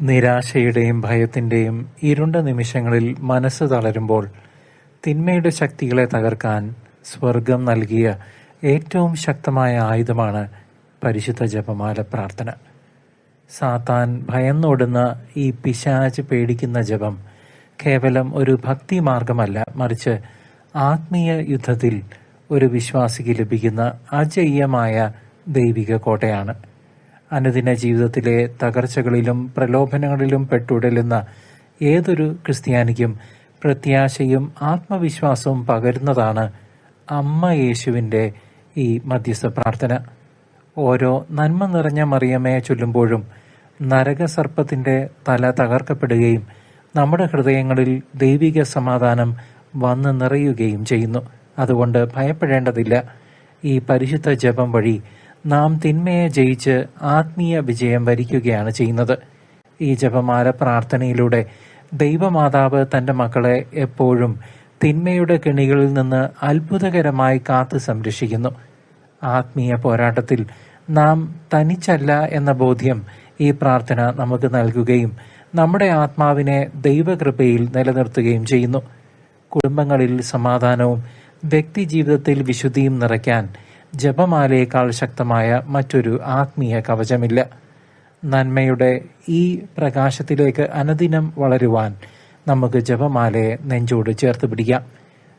നിരാശയുടെയും ഭയത്തിന്റെയും ഇരുണ്ട നിമിഷങ്ങളിൽ മനസ്സ് തളരുമ്പോൾ തിന്മയുടെ ശക്തികളെ തകർക്കാൻ സ്വർഗം നൽകിയ ഏറ്റവും ശക്തമായ ആയുധമാണ് പരിശുദ്ധ ജപമാല പ്രാർത്ഥന. സാത്താൻ ഭയന്നോടുന്ന ഈ പിശാച് പേടിക്കുന്ന ജപം കേവലം ഒരു ഭക്തി മാർഗമല്ല, മറിച്ച് ആത്മീയ യുദ്ധത്തിൽ ഒരു വിശ്വാസിക്ക് ലഭിക്കുന്ന അജയ്യമായ ദൈവിക കോട്ടയാണ്. അനുദിന ജീവിതത്തിലെ തകർച്ചകളിലും പ്രലോഭനങ്ങളിലും പെട്ടുടലുന്ന ഏതൊരു ക്രിസ്ത്യാനിക്കും പ്രത്യാശയും ആത്മവിശ്വാസവും പകരുന്നതാണ് അമ്മ യേശുവിൻ്റെ ഈ മധ്യസ്ഥ പ്രാർത്ഥന. ഓരോ നന്മ നിറഞ്ഞ മറിയമേ ചൊല്ലുമ്പോഴും നരകസർപ്പത്തിൻ്റെ തല തകർക്കപ്പെടുകയും നമ്മുടെ ഹൃദയങ്ങളിൽ ദൈവിക സമാധാനം വന്ന് നിറയുകയും ചെയ്യുന്നു. അതുകൊണ്ട് ഭയപ്പെടേണ്ടതില്ല. ഈ പരിശുദ്ധ ജപം വഴി നാം തിന്മയെ ജയിച്ച് ആത്മീയ വിജയം വരിക്കുകയാണ് ചെയ്യുന്നത്. ഈ ജപമാല പ്രാർത്ഥനയിലൂടെ ദൈവമാതാവ് തൻ്റെ മക്കളെ എപ്പോഴും തിന്മയുടെ കെണികളിൽ നിന്ന് അത്ഭുതകരമായി കാത്തു സംരക്ഷിക്കുന്നു. ആത്മീയ പോരാട്ടത്തിൽ നാം തനിച്ചല്ല എന്ന ബോധ്യം ഈ പ്രാർത്ഥന നമുക്ക് നൽകുകയും നമ്മുടെ ആത്മാവിനെ ദൈവകൃപയിൽ നിലനിർത്തുകയും ചെയ്യുന്നു. കുടുംബങ്ങളിൽ സമാധാനവും വ്യക്തി ജീവിതത്തിൽ വിശുദ്ധിയും നിറയ്ക്കാൻ ജപമാലയേക്കാൾ ശക്തമായ മറ്റൊരു ആത്മീയ കവചമില്ല. നന്മയുടെ ഈ പ്രകാശത്തിലേക്ക് അനുദിനം വളരുവാൻ നമുക്ക് ജപമാലയെ നെഞ്ചോട് ചേർത്ത് പിടിക്കാം.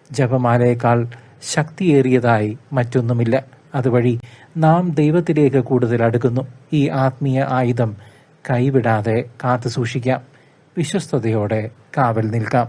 ജപമാലയേക്കാൾ ശക്തിയേറിയതായി മറ്റൊന്നുമില്ല. അതുവഴി നാം ദൈവത്തിലേക്ക് കൂടുതൽ അടുക്കുന്നു. ഈ ആത്മീയ ആയുധം കൈവിടാതെ കാത്തു സൂക്ഷിക്കാം. വിശ്വസ്തയോടെ കാവൽ നിൽക്കാം.